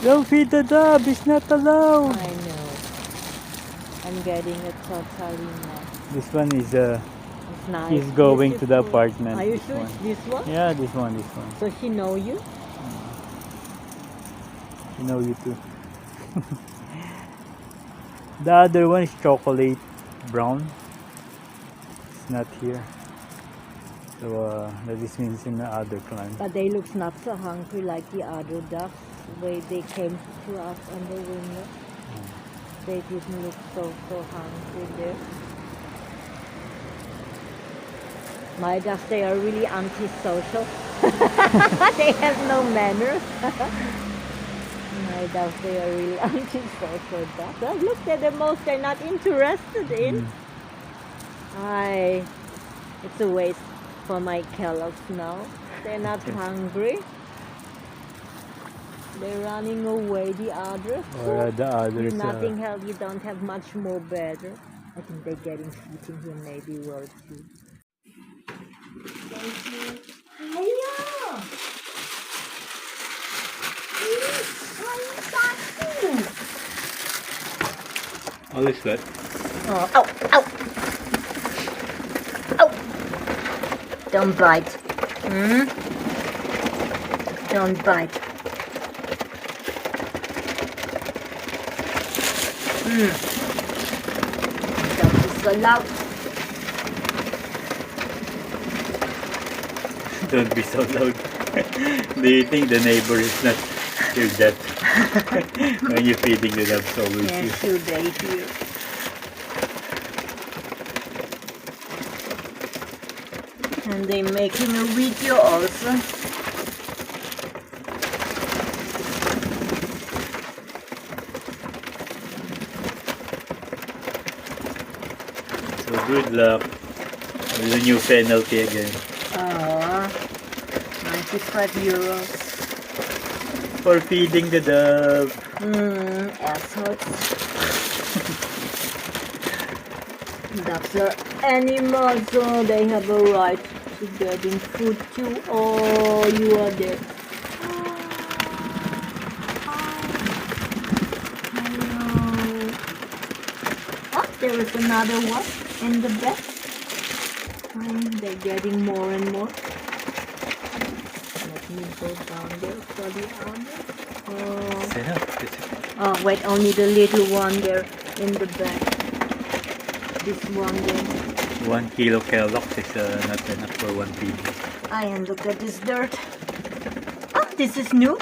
Don't feed the dog. It's not allowed. I know. I'm getting a totally mess. This one is It's nice. he's going to the beautiful. apartment. Are you This sure one. it's this one? Yeah, this one. So she know you? You know you too. The other one is chocolate brown. It's not here. So that is means in the other clan. But they look not so hungry like the other ducks. They came to us on the window. They didn't look so hungry there. My ducks, they are really antisocial. They have no manners. My ducks, they are really antisocial ducks. Oh, look, they're the most they're not interested in. It's a waste for my Kellogg's now. They're not hungry. They're running away, the others. Or the others. Nothing else, you don't have much more better. I think they're getting feeding here, maybe we'll see. Thank you. Hiya! All is good. Oh, ow, ow! Ow! Don't bite. Don't bite. That is so loud. Don't be so loud. Do you think the neighbor is not hear that when you're feeding the dog so with Yeah, you? sure they hear. And they're making a video also. So good luck with the new penalty again. 95 euros. For feeding the dog. Assholes. Ducks are animals, so they have a right to getting food too. Oh, you are there. Hello. Oh, there is another one in the bed. They're getting more and more. Let me go down there for the other. Oh, wait, only the little one there in the back. This one there. 1 kilo Kellogg's is not enough for one feed. And look at this dirt. Oh, this is new.